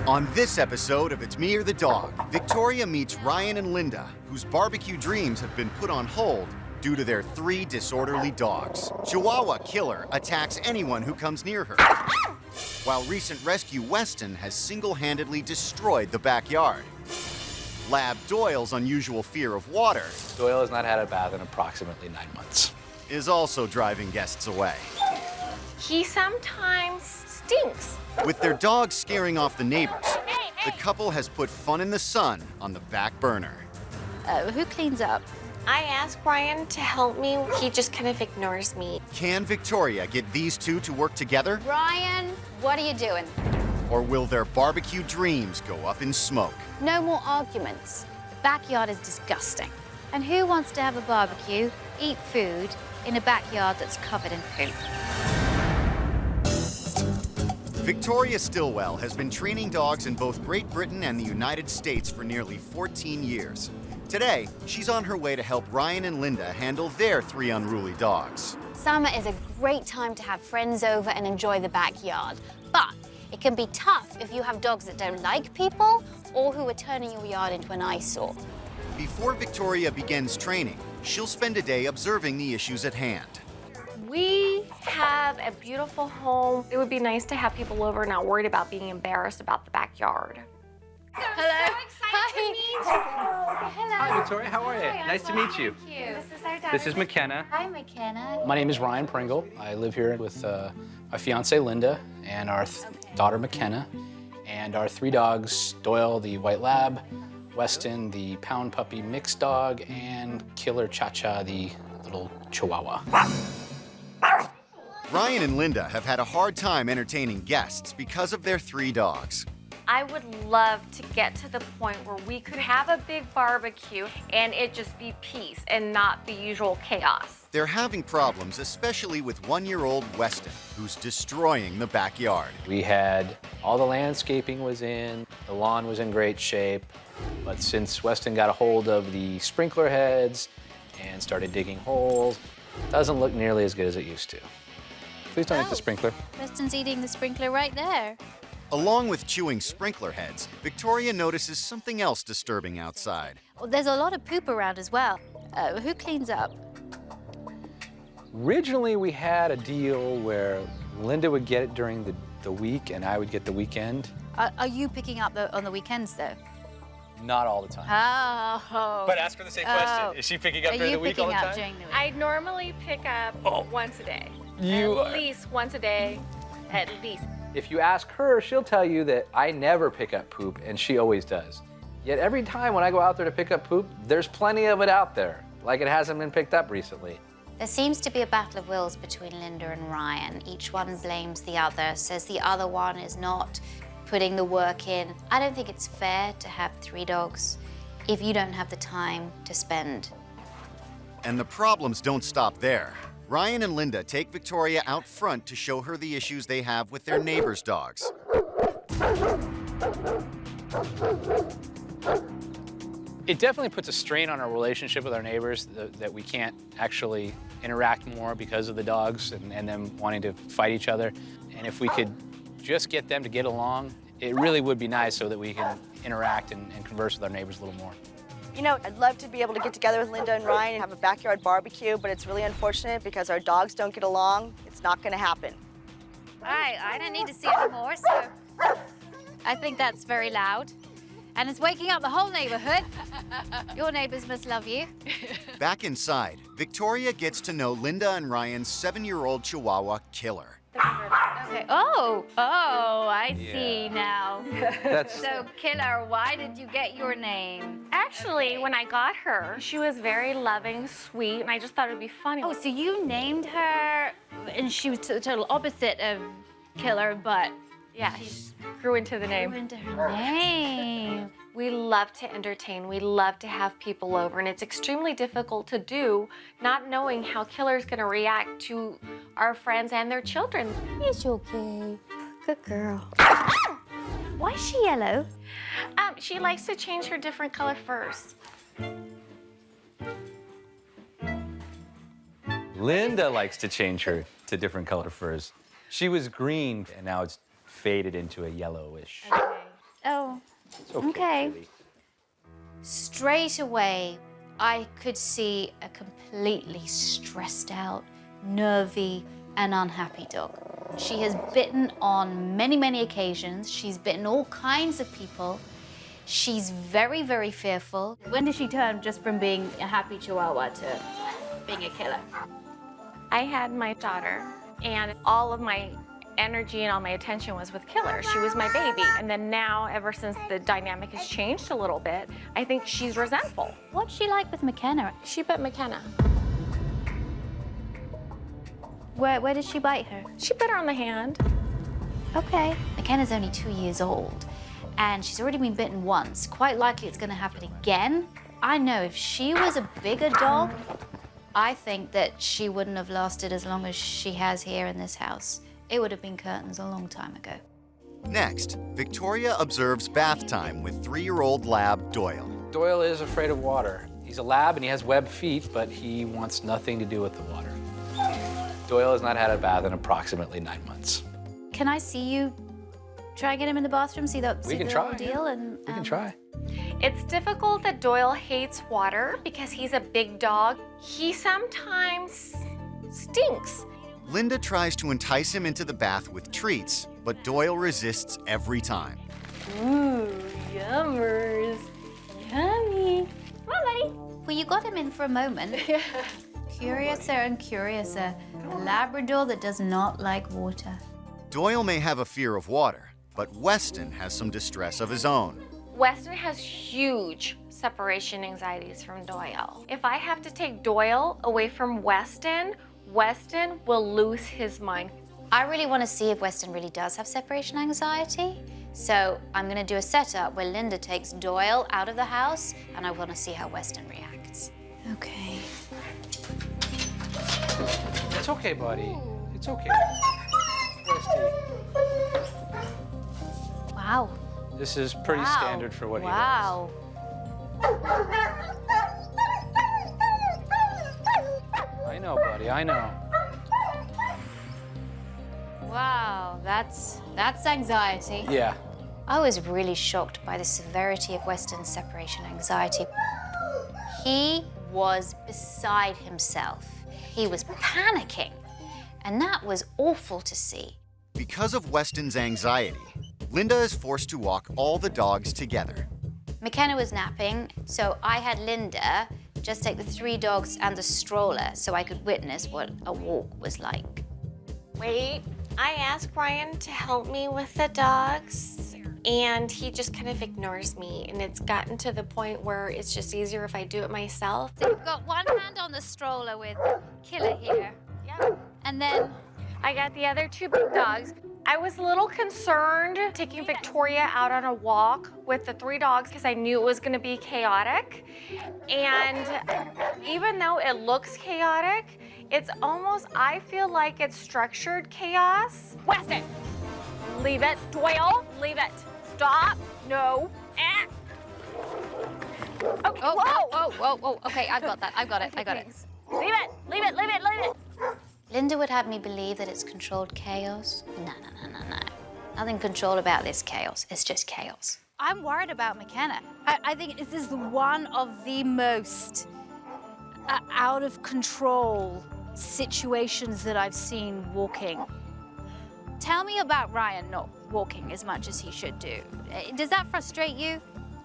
On this episode of It's Me or the Dog, Victoria meets Ryan and Linda, whose barbecue dreams have been put on hold due to their 3 disorderly dogs. Chihuahua Killer attacks anyone who comes near her, while recent rescue Weston has single-handedly destroyed the backyard. Lab Doyle's unusual fear of water Doyle has not had a bath in approximately 9 months. is also driving guests away. He sometimes stinks. With their dogs scaring off the neighbors, the couple has put fun in the sun on the back burner. Who cleans up? I ask Ryan to help me. He just kind of ignores me. Can Victoria get these two to work together? Ryan, what are you doing? Or will their barbecue dreams go up in smoke? No more arguments. The backyard is disgusting. And who wants to have a barbecue, eat food, in a backyard that's covered in poop? Victoria Stilwell has been training dogs in both Great Britain and the United States for nearly 14 years. Today, she's on her way to help Ryan and Linda handle their 3 unruly dogs. Summer is a great time to have friends over and enjoy the backyard. But it can be tough if you have dogs that don't like people or who are turning your yard into an eyesore. Before Victoria begins training, she'll spend a day observing the issues at hand. We have a beautiful home. It would be nice to have people over not worried about being embarrassed about the backyard. Hello. Hello. Hi, Victoria. How are you? Nice to meet you. Thank you. This is our daughter. This is McKenna. Hi, McKenna. My name is Ryan Pringle. I live here with my fiance Linda and our daughter McKenna, and our 3 dogs: Doyle, the white lab; Weston, the pound puppy mixed dog; and Killer Cha-Cha, the little Chihuahua. Ryan and Linda have had a hard time entertaining guests because of their 3 dogs. I would love to get to the point where we could have a big barbecue and it just be peace and not the usual chaos. They're having problems, especially with 1-year-old Weston, who's destroying the backyard. We had all the landscaping was in, the lawn was in great shape, but since Weston got a hold of the sprinkler heads and started digging holes, it doesn't look nearly as good as it used to. Please don't eat the sprinkler. Weston's eating the sprinkler right there. Along with chewing sprinkler heads, Victoria notices something else disturbing outside. Well, there's a lot of poop around as well. Who cleans up? Originally, we had a deal where Linda would get it during the week and I would get the weekend. Are you picking up on the weekends, though? Not all the time. Oh. But ask her the same question. Is she picking up during the week all the time? During the week? I normally pick up once a day. You At least once a day, at least. If you ask her, she'll tell you that I never pick up poop, and she always does. Yet every time when I go out there to pick up poop, there's plenty of it out there, like it hasn't been picked up recently. There seems to be a battle of wills between Linda and Ryan. Each one blames the other, says the other one is not putting the work in. I don't think it's fair to have 3 dogs if you don't have the time to spend. And the problems don't stop there. Ryan and Linda take Victoria out front to show her the issues they have with their neighbors' dogs. It definitely puts a strain on our relationship with our neighbors that we can't actually interact more because of the dogs and them wanting to fight each other. And if we could just get them to get along, it really would be nice so that we can interact and converse with our neighbors a little more. You know, I'd love to be able to get together with Linda and Ryan and have a backyard barbecue, but it's really unfortunate because our dogs don't get along. It's not going to happen. All right, I don't need to see any more, so I think that's very loud. And it's waking up the whole neighborhood. Your neighbors must love you. Back inside, Victoria gets to know Linda and Ryan's 7-year-old Chihuahua Killer. Okay. Oh, I see now. That's So, Killer, why did you get your name? Actually, when I got her, she was very loving, sweet, and I just thought it would be funny. Oh, so you named her, and she was the total opposite of Killer, but yeah, she grew into the you name. into her name. We love to entertain. We love to have people over, and it's extremely difficult to do, not knowing how Killer's going to react to our friends and their children. It's okay. Good girl. Why is she yellow? She likes to change her different color furs. Linda likes to change her to different color furs. She was green, and now it's faded into a yellowish. Okay. Okay. Straight away, I could see a completely stressed out, nervy, and unhappy dog. She has bitten on many, many occasions. She's bitten all kinds of people. She's very, very fearful. When did she turn just from being a happy Chihuahua to being a killer? I had my daughter, and all of my energy and all my attention was with Killer. She was my baby. And then now, ever since the dynamic has changed a little bit, I think she's resentful. What's she like with McKenna? She bit McKenna. Where did she bite her? She bit her on the hand. Okay. McKenna's only 2 years old, and she's already been bitten once. Quite likely it's gonna happen again. I know if she was a bigger dog, I think that she wouldn't have lasted as long as she has here in this house. It would have been curtains a long time ago. Next, Victoria observes bath time with 3-year-old lab Doyle. Doyle is afraid of water. He's a lab and he has webbed feet, but he wants nothing to do with the water. Doyle has not had a bath in approximately 9 months. Can I see you try and get him in the bathroom, see the We can whole try. deal? And, We can try. It's difficult that Doyle hates water because he's a big dog. He sometimes stinks. Linda tries to entice him into the bath with treats, but Doyle resists every time. Ooh, yummers. Yummy. Come on, buddy. Well, you got him in for a moment. Curiouser and curiouser. A Labrador that does not like water. Doyle may have a fear of water, but Weston has some distress of his own. Weston has huge separation anxieties from Doyle. If I have to take Doyle away from Weston, Weston will lose his mind. I really want to see if Weston really does have separation anxiety. So I'm going to do a setup where Linda takes Doyle out of the house, and I want to see how Weston reacts. Okay. It's okay, buddy. It's okay. Westy. Wow. This is pretty Wow. standard for what he does. Wow. I know, buddy, I know. Wow, that's anxiety. Yeah. I was really shocked by the severity of Weston's separation anxiety. He was beside himself. He was panicking, and that was awful to see. Because of Weston's anxiety, Linda is forced to walk all the dogs together. McKenna was napping, so I had Linda just take the 3 dogs and the stroller so I could witness what a walk was like. Wait, I asked Ryan to help me with the dogs, and he just kind of ignores me, and it's gotten to the point where it's just easier if I do it myself. So you've got one hand on the stroller with Killer here, Yeah. and then I got the other 2 big dogs. I was a little concerned taking Victoria out on a walk with the 3 dogs because I knew it was going to be chaotic. And even though it looks chaotic, it's almost, I feel like it's structured chaos. Weston, leave it. Doyle, leave it. Stop. No. Ah. Okay, whoa. Okay, I've got that. I got it. Leave it. Leave it. Leave it. Leave it. Linda would have me believe that it's controlled chaos. No. Nothing controlled about this chaos. It's just chaos. I'm worried about McKenna. I think this is one of the most out of control situations that I've seen walking. Tell me about Ryan not walking as much as he should do. Does that frustrate you?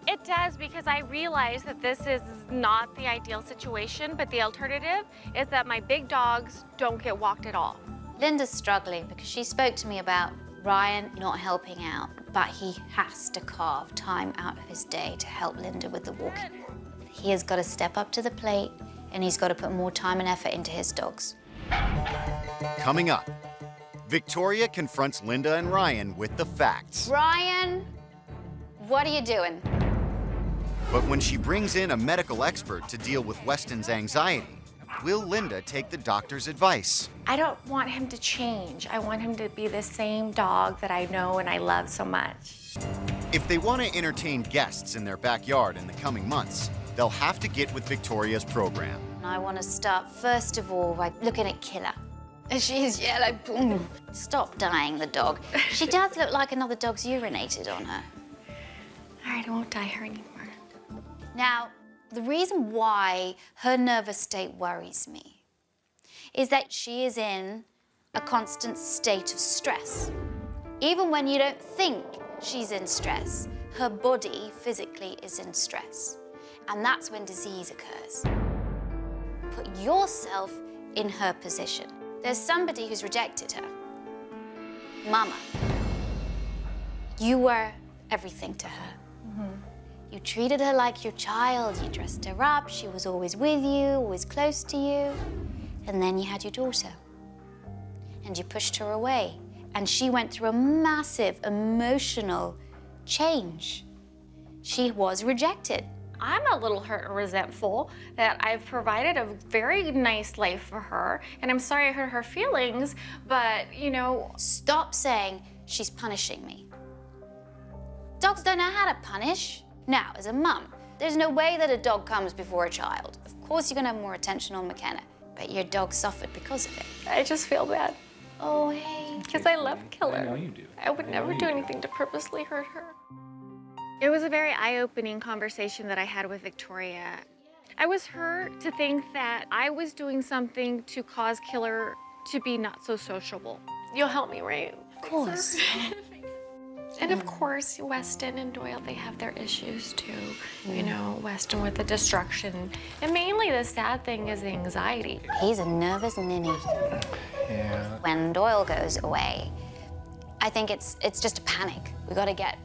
It does, because I realize that this is not the ideal situation, but the alternative is that my big dogs don't get walked at all. Linda's struggling because she spoke to me about Ryan not helping out, but he has to carve time out of his day to help Linda with the walking. He has got to step up to the plate, and he's got to put more time and effort into his dogs. Coming up, Victoria confronts Linda and Ryan with the facts. Ryan, what are you doing? But when she brings in a medical expert to deal with Weston's anxiety, will Linda take the doctor's advice? I don't want him to change. I want him to be the same dog that I know and I love so much. If they want to entertain guests in their backyard in the coming months, they'll have to get with Victoria's program. I want to start, first of all, by looking at Killer. She's yellow. Boom. Stop dying, the dog. She does look like another dog's urinated on her. All right, I won't die her anymore. Now, the reason why her nervous state worries me is that she is in a constant state of stress. Even when you don't think she's in stress, her body physically is in stress. And that's when disease occurs. Put yourself in her position. There's somebody who's rejected her. Mama. You were everything to her. You treated her like your child. You dressed her up. She was always with you, always close to you. And then you had your daughter. And you pushed her away. And she went through a massive emotional change. She was rejected. I'm a little hurt and resentful that I've provided a very nice life for her, and I'm sorry I hurt her feelings, but, you know... Stop saying she's punishing me. Dogs don't know how to punish. Now, as a mum, there's no way that a dog comes before a child. Of course you're gonna have more attention on McKenna, but your dog suffered because of it. I just feel bad. Oh, hey. Because I love Killer. I know you do. I would never do anything to purposely hurt her. It was a very eye-opening conversation that I had with Victoria. I was hurt to think that I was doing something to cause Killer to be not so sociable. You'll help me, right? Of course. And of course, Weston and Doyle, they have their issues too. You know, Weston with the destruction. And mainly the sad thing is the anxiety. He's a nervous ninny. Yeah. When Doyle goes away, I think it's just a panic. We gotta get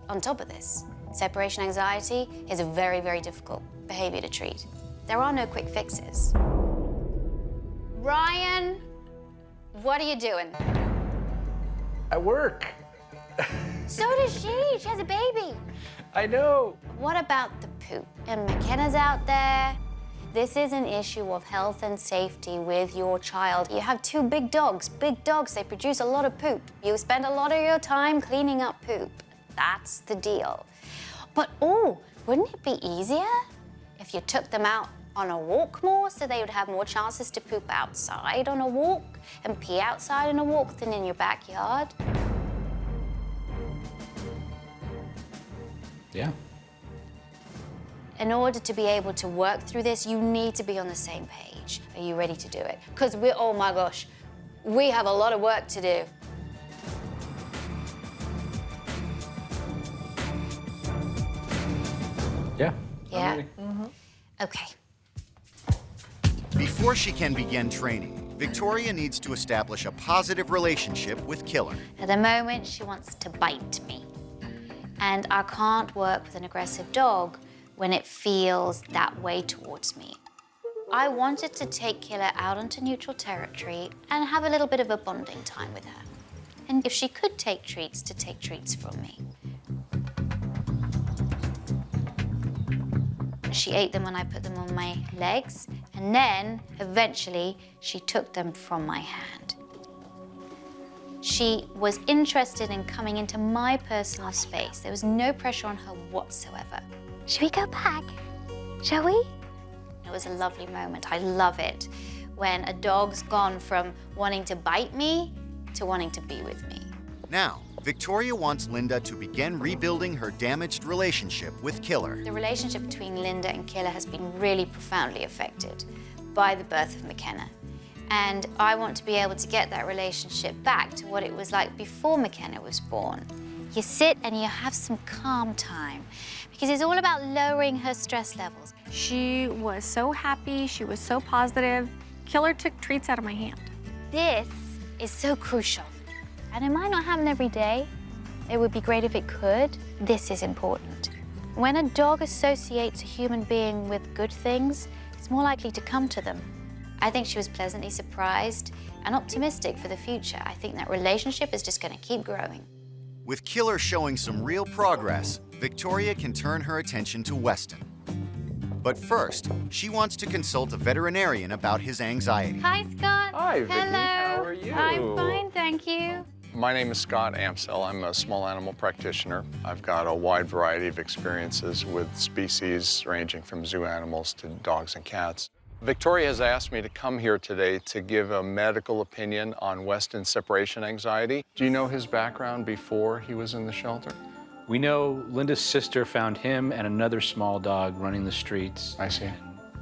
on top of this. Separation anxiety is a very, very difficult behavior to treat. There are no quick fixes. Ryan, what are you doing? At work. So does she. She has a baby. I know. What about the poop? And McKenna's out there. This is an issue of health and safety with your child. You have two big dogs. Big dogs, they produce a lot of poop. You spend a lot of your time cleaning up poop. That's the deal. But, oh, wouldn't it be easier if you took them out on a walk more so they would have more chances to poop outside on a walk and pee outside on a walk than in your backyard? Yeah. In order to be able to work through this, you need to be on the same page. Are you ready to do it? Because oh my gosh, we have a lot of work to do. Yeah. Yeah? Okay. Before she can begin training, Victoria needs to establish a positive relationship with Killer. At the moment, she wants to bite me. And I can't work with an aggressive dog when it feels that way towards me. I wanted to take Killer out onto neutral territory and have a little bit of a bonding time with her. And if she could take treats, to take treats from me. She ate them when I put them on my legs, and then, eventually, she took them from my hand. She was interested in coming into my personal space. There was no pressure on her whatsoever. Should we go back? Shall we? It was a lovely moment. I love it when a dog's gone from wanting to bite me to wanting to be with me. Now, Victoria wants Linda to begin rebuilding her damaged relationship with Killer. The relationship between Linda and Killer has been really profoundly affected by the birth of McKenna. And I want to be able to get that relationship back to what it was like before McKenna was born. You sit and you have some calm time because it's all about lowering her stress levels. She was so happy, she was so positive. Killer took treats out of my hand. This is so crucial. And it might not happen every day. It would be great if it could. This is important. When a dog associates a human being with good things, it's more likely to come to them. I think she was pleasantly surprised and optimistic for the future. I think that relationship is just going to keep growing. With Killer showing some real progress, Victoria can turn her attention to Weston. But first, she wants to consult a veterinarian about his anxiety. Hi, Scott. Hi, Vicky. Hello. How are you? I'm fine, thank you. My name is Scott Amsell. I'm a small animal practitioner. I've got a wide variety of experiences with species ranging from zoo animals to dogs and cats. Victoria has asked me to come here today to give a medical opinion on Weston's separation anxiety. Do you know his background before he was in the shelter? We know Linda's sister found him and another small dog running the streets. I see.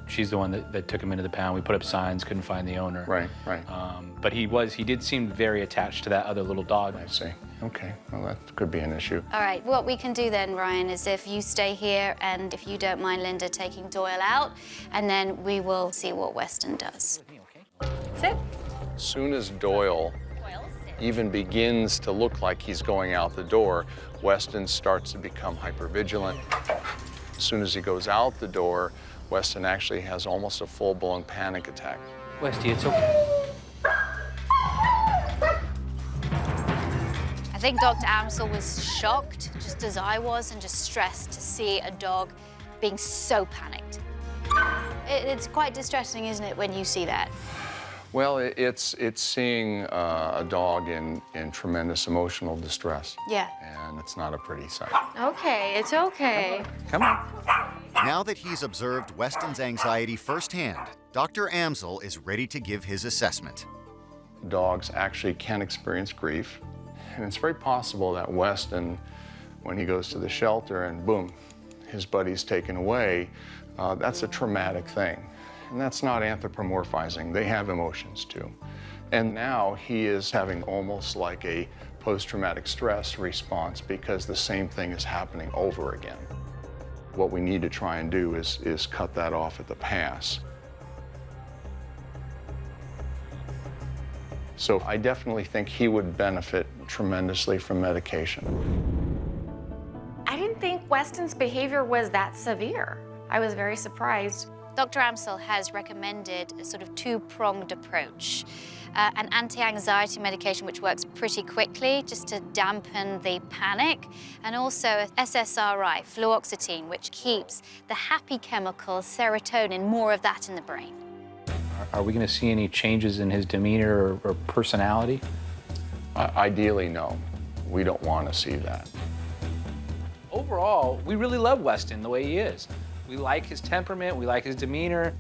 She's the one that took him into the pound. We put up signs, couldn't find the owner. Right, right. But he did seem very attached to that other little dog. I see. Okay, well, that could be an issue. All right, what we can do then, Ryan, is if you stay here and if you don't mind Linda taking Doyle out, and then we will see what Weston does. Sit. As soon as Doyle even begins to look like he's going out the door, Weston starts to become hypervigilant. As soon as he goes out the door, Weston actually has almost a full-blown panic attack. Westy, it's okay. I think Dr. Amsel was shocked, just as I was, and just stressed to see a dog being so panicked. It's quite distressing, isn't it, when you see that? Well, it's seeing a dog in tremendous emotional distress. Yeah. And it's not a pretty sight. Okay, it's okay. Come on. Now that he's observed Weston's anxiety firsthand, Dr. Amsel is ready to give his assessment. Dogs actually can experience grief, and it's very possible that Weston, when he goes to the shelter and boom, his buddy's taken away, that's a traumatic thing. And that's not anthropomorphizing. They have emotions too. And now he is having almost like a post-traumatic stress response because the same thing is happening over again. What we need to try and do is cut that off at the pass. So I definitely think he would benefit tremendously from medication. I didn't think Weston's behavior was that severe. I was very surprised. Dr. Amsel has recommended a sort of two-pronged approach. An anti-anxiety medication which works pretty quickly just to dampen the panic, and also SSRI, fluoxetine, which keeps the happy chemical serotonin, more of that in the brain. Are we going to see any changes in his demeanor or personality? Ideally, no. We don't want to see that. Overall, we really love Weston the way he is. We like his temperament, we like his demeanor.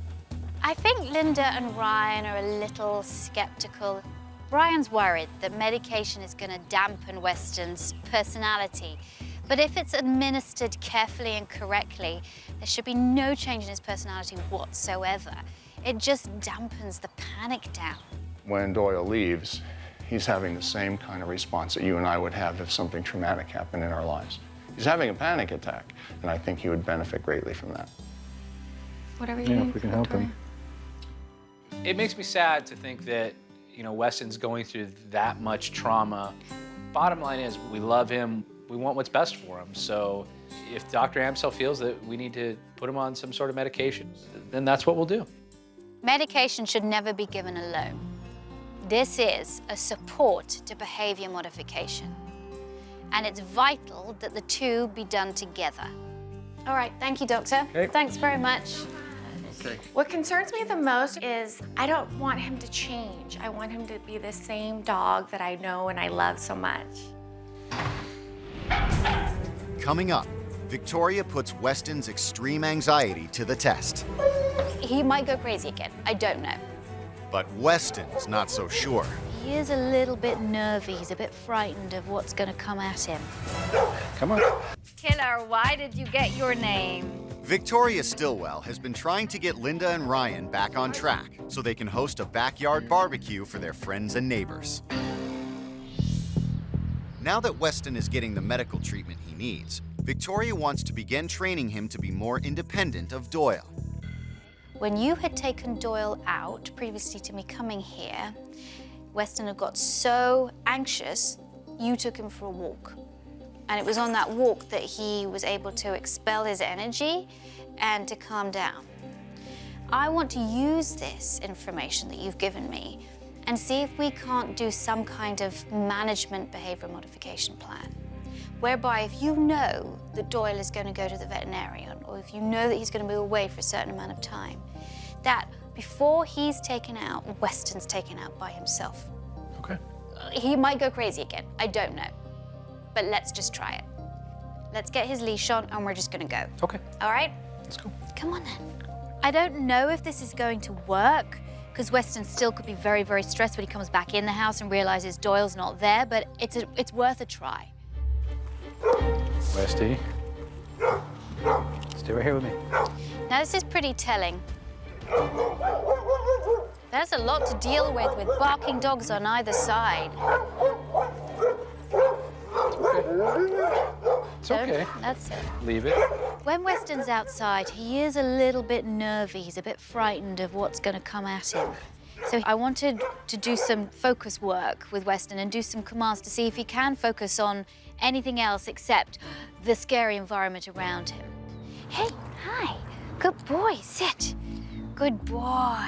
I think Linda and Ryan are a little skeptical. Ryan's worried that medication is going to dampen Weston's personality. But if it's administered carefully and correctly, there should be no change in his personality whatsoever. It just dampens the panic down. When Doyle leaves, he's having the same kind of response that you and I would have if something traumatic happened in our lives. He's having a panic attack, and I think he would benefit greatly from that. Whatever you need. If we can help him. It makes me sad to think that, you know, Weston's going through that much trauma. Bottom line is, we love him, we want what's best for him. So if Dr. Amsel feels that we need to put him on some sort of medication, then that's what we'll do. Medication should never be given alone. This is a support to behavior modification. And it's vital that the two be done together. All right, thank you, Doctor. Okay. Thanks very much. Okay. What concerns me the most is I don't want him to change. I want him to be the same dog that I know and I love so much. Coming up, Victoria puts Weston's extreme anxiety to the test. He might go crazy again. I don't know. But Weston's not so sure. He is a little bit nervy. He's a bit frightened of what's going to come at him. Come on. Killer, why did you get your name? Victoria Stilwell has been trying to get Linda and Ryan back on track so they can host a backyard barbecue for their friends and neighbors. Now that Weston is getting the medical treatment he needs, Victoria wants to begin training him to be more independent of Doyle. When you had taken Doyle out previously to me coming here, Weston had got so anxious, you took him for a walk. And it was on that walk that he was able to expel his energy and to calm down. I want to use this information that you've given me and see if we can't do some kind of management behavior modification plan, whereby if you know that Doyle is going to go to the veterinarian, or if you know that he's going to move away for a certain amount of time, that before he's taken out, Weston's taken out by himself. Okay. He might go crazy again, I don't know. But let's just try it. Let's get his leash on and we're just gonna go. Okay. All right? Let's go. Come on then. I don't know if this is going to work, because Weston still could be very, very stressed when he comes back in the house and realizes Doyle's not there, but it's worth a try. Westy. Stay right here with me. Now this is pretty telling. There's a lot to deal with barking dogs on either side. It's okay. That's it. Leave it. When Weston's outside, he is a little bit nervy. He's a bit frightened of what's going to come at him. So I wanted to do some focus work with Weston and do some commands to see if he can focus on anything else except the scary environment around him. Hey, hi. Good boy, sit. Good boy.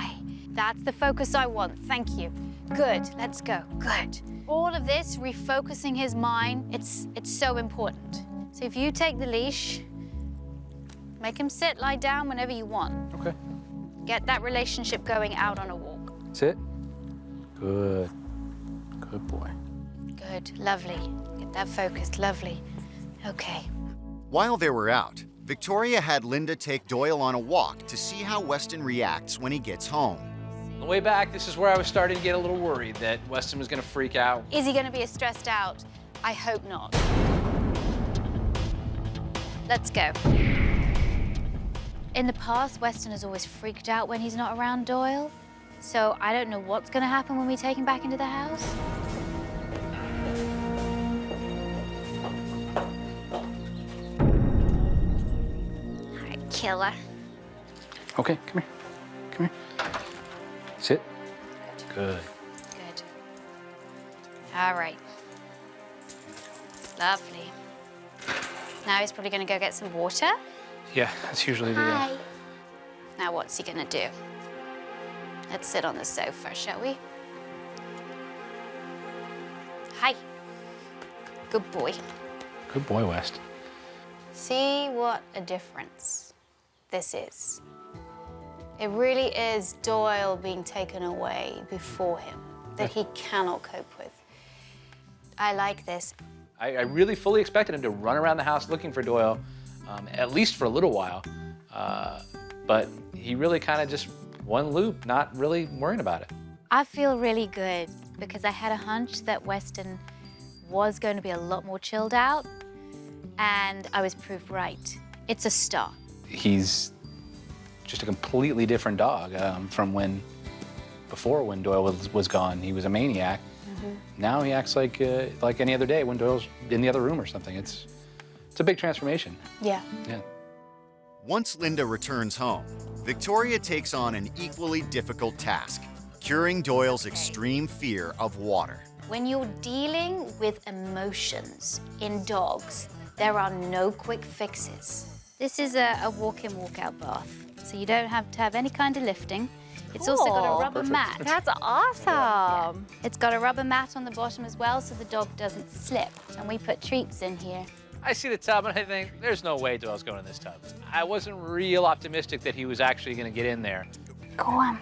That's the focus I want, thank you. Good, let's go, good. All of this, refocusing his mind, it's so important. So if you take the leash, make him sit, lie down whenever you want. Okay. Get that relationship going out on a walk. Sit. Good. Good boy. Good, lovely. Get that focused, lovely. Okay. While they were out, Victoria had Linda take Doyle on a walk to see how Weston reacts when he gets home. On the way back, this is where I was starting to get a little worried that Weston was going to freak out. Is he gonna be as stressed out? I hope not. Let's go. In the past, Weston has always freaked out when he's not around Doyle. So I don't know what's gonna happen when we take him back into the house. All right, killer. Okay, come here. Come here. Sit. Good. Good. All right. Lovely. Now he's probably gonna go get some water. Yeah, that's usually the... Hi. Now what's he gonna do? Let's sit on the sofa, shall we? Hi. Good boy. Good boy, West. See what a difference this is. It really is Doyle being taken away before him that he cannot cope with. I like this. I really fully expected him to run around the house looking for Doyle, at least for a little while. But he really kind of just one loop, not really worrying about it. I feel really good because I had a hunch that Weston was going to be a lot more chilled out, and I was proved right. It's a start. He's just a completely different dog from before when Doyle was gone. He was a maniac. Now he acts like any other day when Doyle's in the other room or something. It's a big transformation. Yeah. Yeah. Once Linda returns home, Victoria takes on an equally difficult task, curing Doyle's extreme fear of water. When you're dealing with emotions in dogs, there are no quick fixes. This is a walk-in, walk-out bath, so you don't have to have any kind of lifting. It's also got a rubber mat. That's awesome. It's got a rubber mat on the bottom as well, so the dog doesn't slip. And we put treats in here. I see the tub and I think, there's no way Doyle's going in this tub. I wasn't real optimistic that he was actually going to get in there. Go on.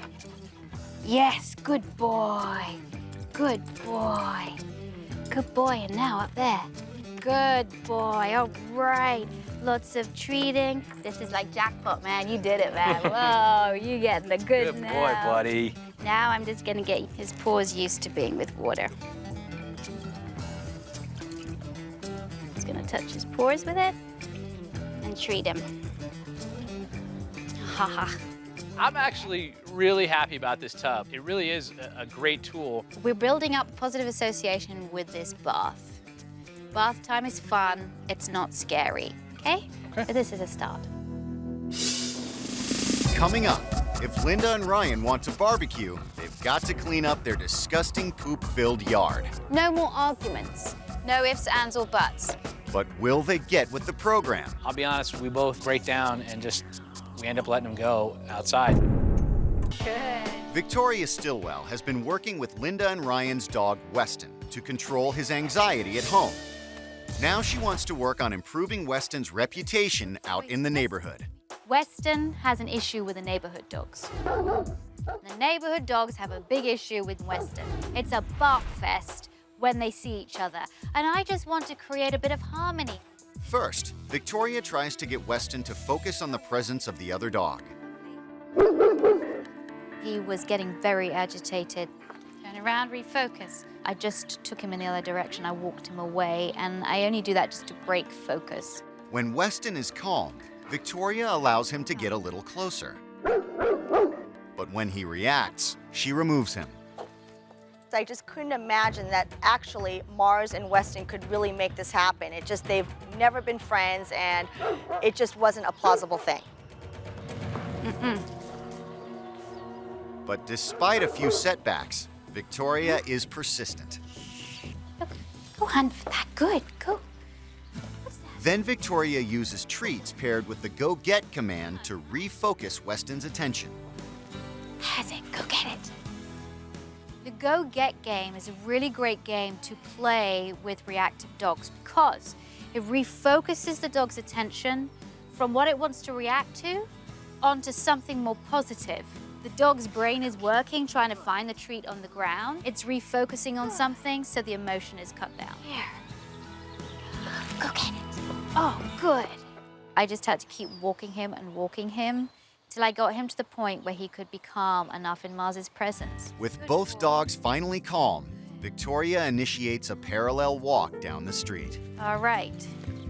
Yes, good boy. Good boy. Good boy, and now up there. Good boy, all right. Lots of treating. This is like jackpot, man. You did it, man. Whoa, you getting the good Good now. boy, buddy. Now I'm just gonna get his paws used to being with water. Just gonna touch his paws with it and treat him. Ha ha. I'm actually really happy about this tub. It really is a great tool. We're building up a positive association with this bath. Bath time is fun, it's not scary, okay? Okay. But this is a start. Coming up, if Linda and Ryan want to barbecue, they've got to clean up their disgusting poop-filled yard. No more arguments. No ifs, ands, or buts. But will they get with the program? I'll be honest, we both break down and we end up letting him go outside. Good. Victoria Stilwell has been working with Linda and Ryan's dog, Weston, to control his anxiety at home. Now she wants to work on improving Weston's reputation out in the neighborhood. Weston has an issue with the neighborhood dogs. The neighborhood dogs have a big issue with Weston. It's a bark fest when they see each other, and I just want to create a bit of harmony. First, Victoria tries to get Weston to focus on the presence of the other dog. He was getting very agitated. Turn around, refocus. I just took him in the other direction. I walked him away, and I only do that just to break focus. When Weston is calm, Victoria allows him to get a little closer. But when he reacts, she removes him. I just couldn't imagine that actually Mars and Weston could really make this happen. They've never been friends, and it just wasn't a plausible thing. But despite a few setbacks, Victoria is persistent. Look, go hunt for that. Good, go. Then Victoria uses treats paired with the go get command to refocus Weston's attention. Has it? Go get it. The go get game is a really great game to play with reactive dogs because it refocuses the dog's attention from what it wants to react to onto something more positive. The dog's brain is working, trying to find the treat on the ground. It's refocusing on something, so the emotion is cut down. Here. Go get it. Oh, good. I just had to keep walking him till I got him to the point where he could be calm enough in Mars's presence. With both dogs finally calm, Victoria initiates a parallel walk down the street. All right.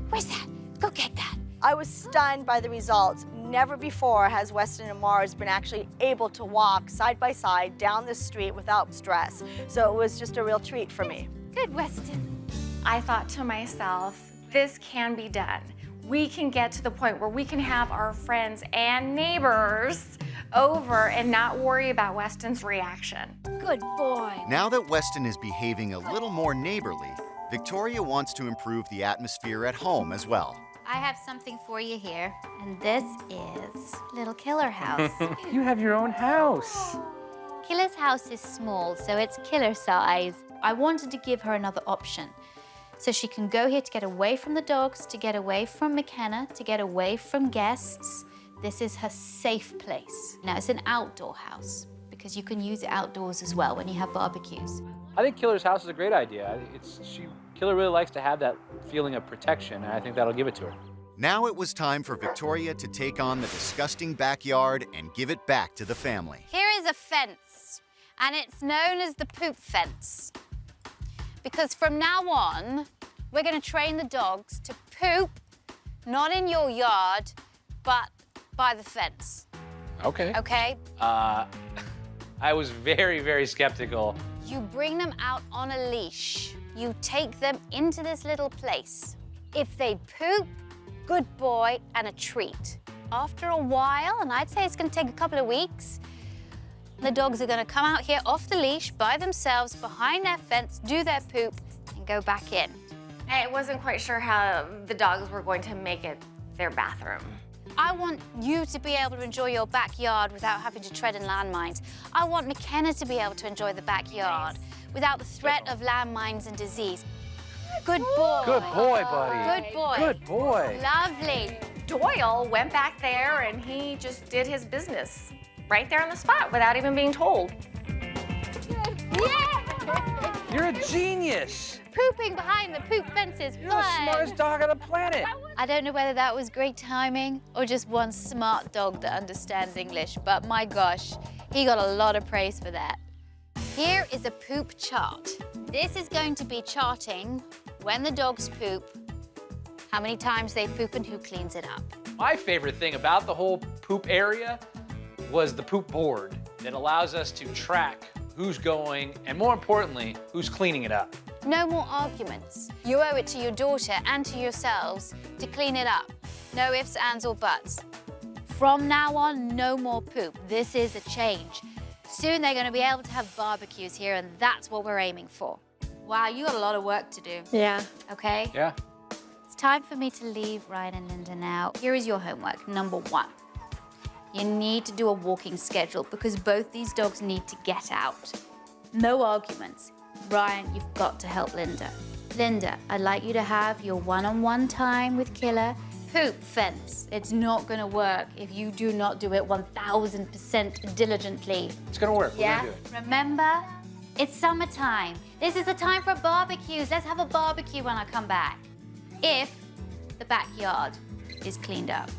Where's that? Go get that. I was stunned by the results. Never before has Weston and Mars been actually able to walk side by side down the street without stress. So it was just a real treat for me. Good, Weston. I thought to myself, this can be done. We can get to the point where we can have our friends and neighbors over and not worry about Weston's reaction. Good boy. Now that Weston is behaving a little more neighborly, Victoria wants to improve the atmosphere at home as well. I have something for you here, and this is Little Killer House. You have your own house. Killer's house is small, so it's Killer size. I wanted to give her another option. So she can go here to get away from the dogs, to get away from McKenna, to get away from guests. This is her safe place. Now, it's an outdoor house because you can use it outdoors as well when you have barbecues. I think Killer's house is a great idea. Killer really likes to have that feeling of protection, and I think that'll give it to her. Now it was time for Victoria to take on the disgusting backyard and give it back to the family. Here is a fence, and it's known as the poop fence. Because from now on, we're going to train the dogs to poop, not in your yard, but by the fence. Okay. Okay? I was very, very skeptical. You bring them out on a leash. You take them into this little place. If they poop, good boy, and a treat. After a while, and I'd say it's going to take a couple of weeks, the dogs are going to come out here off the leash by themselves behind their fence, do their poop, and go back in. I wasn't quite sure how the dogs were going to make it their bathroom. I want you to be able to enjoy your backyard without having to tread in landmines. I want McKenna to be able to enjoy the backyard without the threat of landmines and disease. Good boy. Good boy, buddy. Good boy. Good boy. Lovely. Doyle went back there and he just did his business right there on the spot without even being told. Yeah! You're a genius. Pooping behind the poop fence is You're the fun. smartest dog on the planet. I don't know whether that was great timing or just one smart dog that understands English, but my gosh, he got a lot of praise for that. Here is a poop chart. This is going to be charting when the dogs poop, how many times they poop, and who cleans it up. My favorite thing about the whole poop area was the poop board that allows us to track who's going, and more importantly, who's cleaning it up. No more arguments. You owe it to your daughter and to yourselves to clean it up. No ifs, ands, or buts. From now on, no more poop. This is a change. Soon they're going to be able to have barbecues here, and that's what we're aiming for. Wow, you got a lot of work to do. Yeah. Okay? Yeah. It's time for me to leave Ryan and Linda now. Here is your homework, number 1. You need to do a walking schedule because both these dogs need to get out. No arguments. Ryan, you've got to help Linda. Linda, I'd like you to have your one-on-one time with Killer. Poop fence. It's not gonna work if you do not do it 1000% diligently. It's gonna work. We're Yeah? gonna do it. Remember, it's summertime. This is the time for barbecues. Let's have a barbecue when I come back. If the backyard is cleaned up.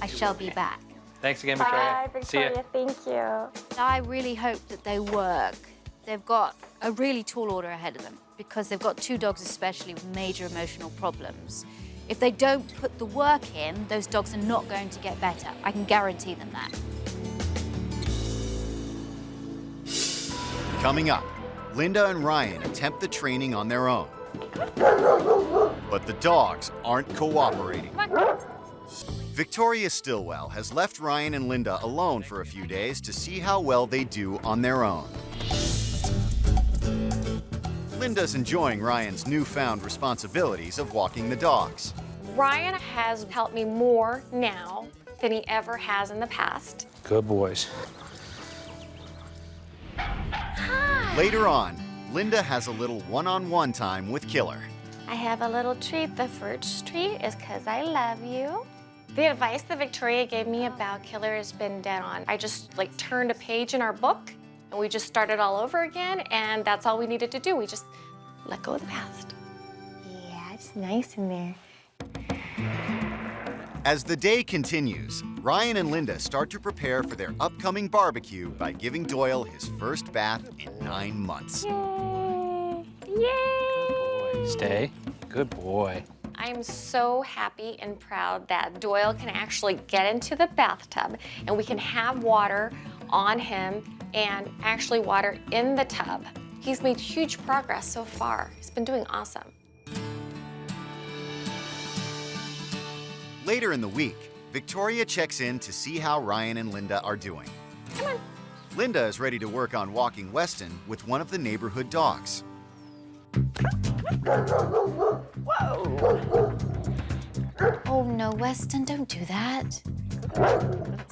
I shall be back. Thanks again, Victoria. Bye, See ya. Victoria. Thank you. I really hope that they work. They've got a really tall order ahead of them because they've got 2 dogs especially with major emotional problems. If they don't put the work in, those dogs are not going to get better. I can guarantee them that. Coming up, Linda and Ryan attempt the training on their own. But the dogs aren't cooperating. Victoria Stilwell has left Ryan and Linda alone for a few days to see how well they do on their own. Linda's enjoying Ryan's newfound responsibilities of walking the dogs. Ryan has helped me more now than he ever has in the past. Good boys. Later on, Linda has a little one-on-one time with Killer. I have a little treat. The first treat is because I love you. The advice that Victoria gave me about Killer has been dead on. I just turned a page in our book and we just started all over again, and that's all we needed to do. We just let go of the past. Yeah, it's nice in there. As the day continues, Ryan and Linda start to prepare for their upcoming barbecue by giving Doyle his first bath in 9 months. Yay! Yay! Stay. Good boy. I'm so happy and proud that Doyle can actually get into the bathtub and we can have water on him and actually water in the tub. He's made huge progress so far. He's been doing awesome. Later in the week, Victoria checks in to see how Ryan and Linda are doing. Come on. Linda is ready to work on walking Weston with one of the neighborhood dogs. Oh no, Weston, don't do that.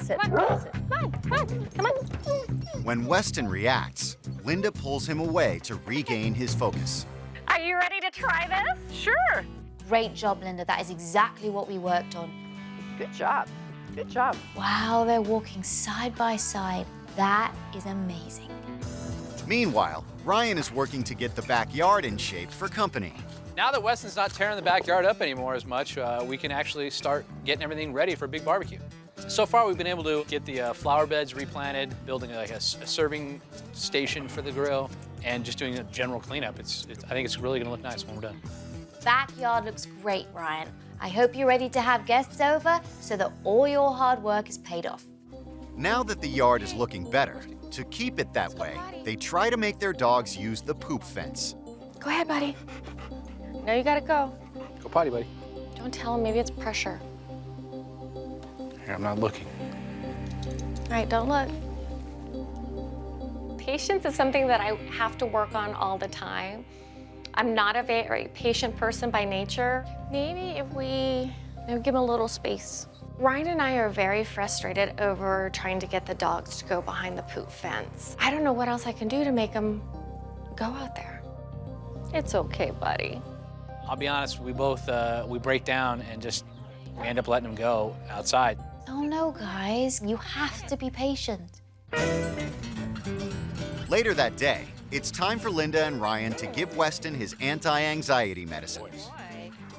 Sit. Come on, come on. When Weston reacts, Linda pulls him away to regain his focus. Are you ready to try this? Sure. Great job, Linda. That is exactly what we worked on. Good job. Good job. Wow, they're walking side by side. That is amazing. Meanwhile, Ryan is working to get the backyard in shape for company. Now that Weston's not tearing the backyard up anymore as much, we can actually start getting everything ready for a big barbecue. So far, we've been able to get the flower beds replanted, building a serving station for the grill, and just doing a general cleanup. I think it's really gonna look nice when we're done. Backyard looks great, Ryan. I hope you're ready to have guests over so that all your hard work is paid off. Now that the yard is looking better, to keep it that way, they try to make their dogs use the poop fence. Go ahead, buddy. No, you gotta go. Go potty, buddy. Don't tell him, maybe it's pressure. Here, I'm not looking. All right, don't look. Patience is something that I have to work on all the time. I'm not a very patient person by nature. Maybe if we give him a little space. Ryan and I are very frustrated over trying to get the dogs to go behind the poop fence. I don't know what else I can do to make them go out there. It's okay, buddy. I'll be honest, we both, we break down and we end up letting them go outside. Oh no, guys, you have to be patient. Later that day, it's time for Linda and Ryan to give Weston his anti-anxiety medicine.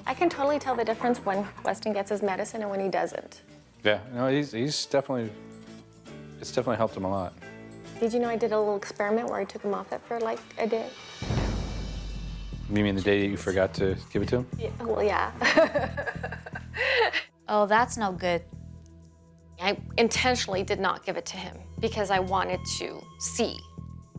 I can totally tell the difference when Weston gets his medicine and when he doesn't. Yeah, no, it's definitely helped him a lot. Did you know I did a little experiment where I took him off it for like a day? You mean the day that you forgot to give it to him? Yeah, well, yeah. Oh, that's not good. I intentionally did not give it to him because I wanted to see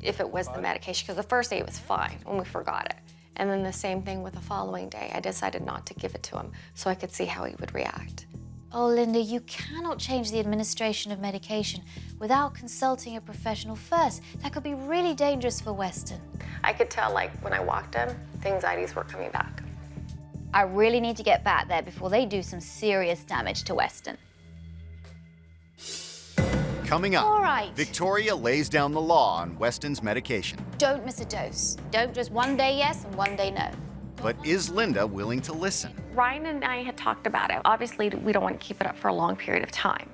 if it was the medication, because the first day it was fine when we forgot it. And then the same thing with the following day. I decided not to give it to him so I could see how he would react. Oh, Linda, you cannot change the administration of medication without consulting a professional first. That could be really dangerous for Weston. I could tell, like, when I walked him, the anxieties were coming back. I really need to get back there before they do some serious damage to Weston. Coming up, All right. Victoria lays down the law on Weston's medication. Don't miss a dose. Don't just one day yes and one day no. But is Linda willing to listen? Ryan and I had talked about it. Obviously, we don't want to keep it up for a long period of time.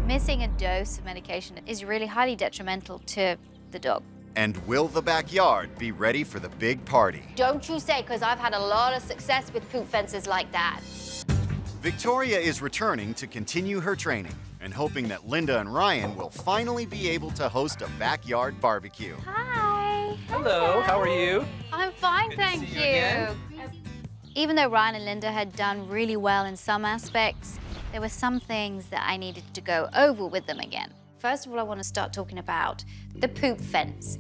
Missing a dose of medication is really highly detrimental to the dog. And will the backyard be ready for the big party? Don't you say, because I've had a lot of success with poop fences like that. Victoria is returning to continue her training and hoping that Linda and Ryan will finally be able to host a backyard barbecue. Hi. Hello, how are you? I'm fine, Good to thank see you. you again. Even though Ryan and Linda had done really well in some aspects, there were some things that I needed to go over with them again. First of all, I want to start talking about the poop fence.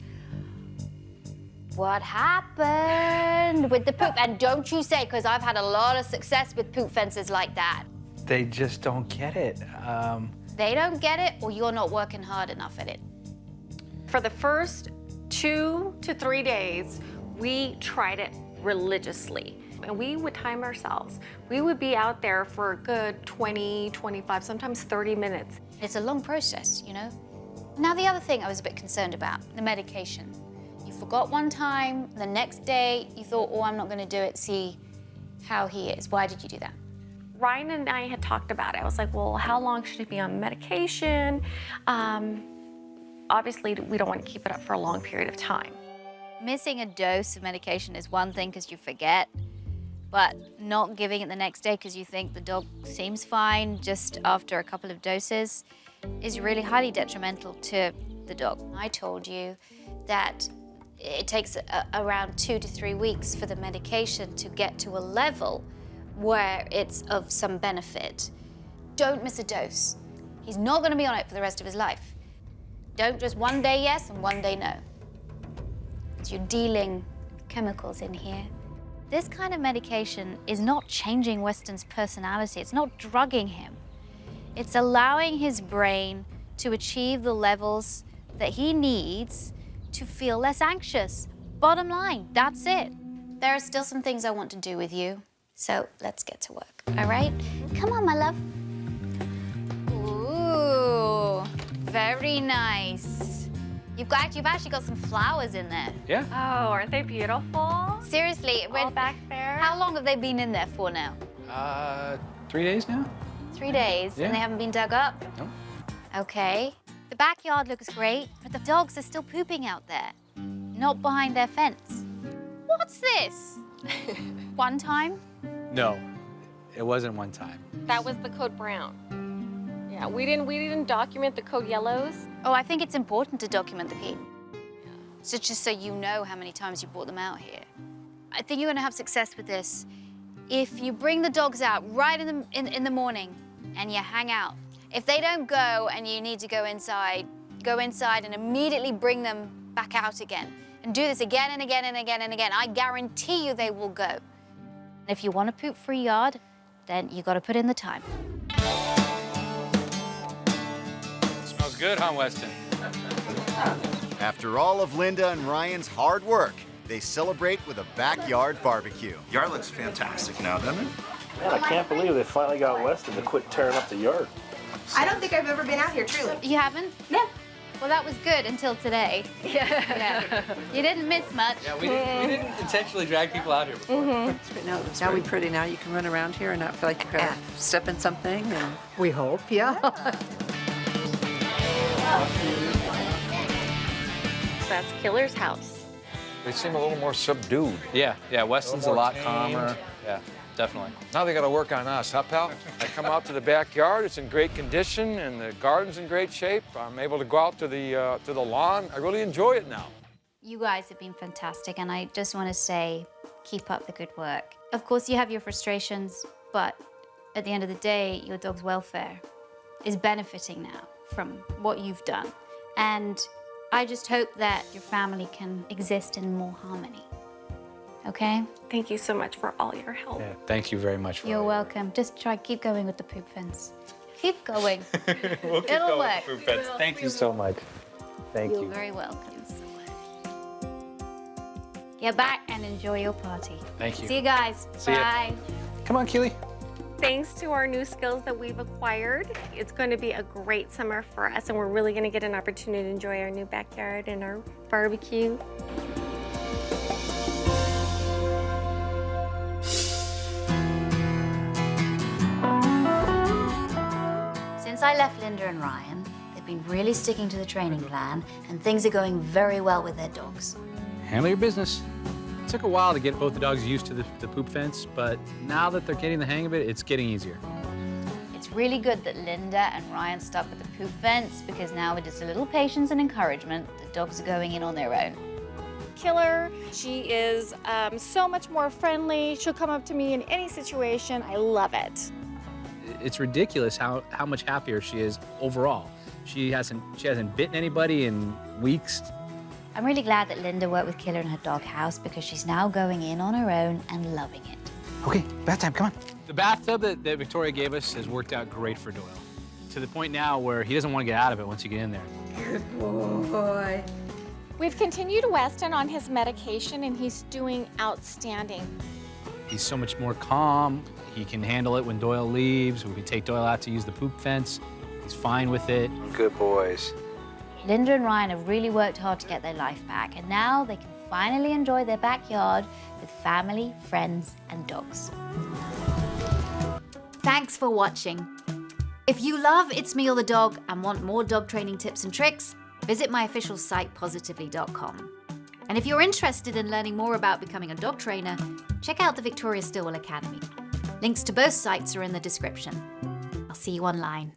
What happened with the poop? And don't you say, because I've had a lot of success with poop fences like that. They just don't get it. They don't get it, or you're not working hard enough at it. For the first 2 to 3 days, we tried it religiously. And we would time ourselves. We would be out there for a good 20, 25, sometimes 30 minutes. It's a long process, you know? Now, the other thing I was a bit concerned about, the medication. You forgot one time, the next day you thought, oh, I'm not gonna do it, see how he is. Why did you do that? Ryan and I had talked about it. I was like, well, how long should he be on medication? Obviously, we don't want to keep it up for a long period of time. Missing a dose of medication is one thing because you forget, but not giving it the next day because you think the dog seems fine just after a couple of doses is really highly detrimental to the dog. I told you that it takes around 2 to 3 weeks for the medication to get to a level where it's of some benefit. Don't miss a dose. He's not going to be on it for the rest of his life. Don't just one day yes and one day no. You're dealing chemicals in here. This kind of medication is not changing Weston's personality. It's not drugging him. It's allowing his brain to achieve the levels that he needs to feel less anxious. Bottom line, that's it. There are still some things I want to do with you, so let's get to work, all right? Come on, my love. Ooh, very nice. You've actually got some flowers in there. Yeah. Oh, aren't they beautiful? Seriously, All back there. how long have they been in there for now? 3 days now? 3 days, Yeah. and they haven't been dug up? No. Okay. The backyard looks great, but the dogs are still pooping out there, not behind their fence. What's this? One time? No, it wasn't one time. That was the code brown. Yeah, we didn't document the code yellows. Oh, I think it's important to document the pee. So just so you know how many times you brought them out here. I think you're gonna have success with this if you bring the dogs out right in the morning and you hang out. If they don't go and you need to go inside and immediately bring them back out again. And do this again and again and again and again. I guarantee you they will go. If you want a poop-free yard, then you gotta put in the time. Smells good, huh, Weston? After all of Linda and Ryan's hard work, they celebrate with a backyard barbecue. Yard looks fantastic now, doesn't it? Man, I can't believe they finally got Weston to quit tearing up the yard. I don't think I've ever been out here, truly. You haven't? No. Well, that was good until today. Yeah. You didn't miss much. Yeah, we didn't intentionally drag people out here before. No, it's really pretty now. You can run around here and not feel like you're stepping something. And We hope, yeah. That's Killer's house. They seem a little more subdued. Yeah, Weston's a more lot tamed. calmer. Yeah, definitely. Now they got to work on us, huh, pal? I come out to the backyard, it's in great condition, and the garden's in great shape. I'm able to go out to the lawn. I really enjoy it now. You guys have been fantastic, and I just want to say, keep up the good work. Of course, you have your frustrations, but at the end of the day, your dog's welfare is benefiting now from what you've done. And I just hope that your family can exist in more harmony. Okay? Thank you so much for all your help. Yeah, thank you very much for You're all welcome. Just keep going with the poop fence. Keep going. We'll keep It'll going work. with the food fence. Thank you so much. Thank You're you. very welcome. Get back and enjoy your party. Thank you. See you guys. See ya. Bye. Come on, Keely. Thanks to our new skills that we've acquired, it's going to be a great summer for us, and we're really going to get an opportunity to enjoy our new backyard and our barbecue. Since I left Linda and Ryan, they've been really sticking to the training plan, and things are going very well with their dogs. Handle your business. It took a while to get both the dogs used to the poop fence, but now that they're getting the hang of it, it's getting easier. It's really good that Linda and Ryan stuck with the poop fence, because now with just a little patience and encouragement, the dogs are going in on their own. Killer. She is so much more friendly. She'll come up to me in any situation. I love it. It's ridiculous how much happier she is overall. She hasn't bitten anybody in weeks. I'm really glad that Linda worked with Killer in her doghouse because she's now going in on her own and loving it. Okay, bath time, come on. The bathtub that Victoria gave us has worked out great for Doyle, to the point now where he doesn't want to get out of it once you get in there. Good boy. We've continued Weston on his medication, and he's doing outstanding. He's so much more calm. He can handle it when Doyle leaves. We can take Doyle out to use the poop fence. He's fine with it. Good boys. Linda and Ryan have really worked hard to get their life back, and now they can finally enjoy their backyard with family, friends, and dogs. Thanks for watching. If you love It's Me or the Dog and want more dog training tips and tricks, visit my official site, positively.com. And if you're interested in learning more about becoming a dog trainer, check out the Victoria Stilwell Academy. Links to both sites are in the description. I'll see you online.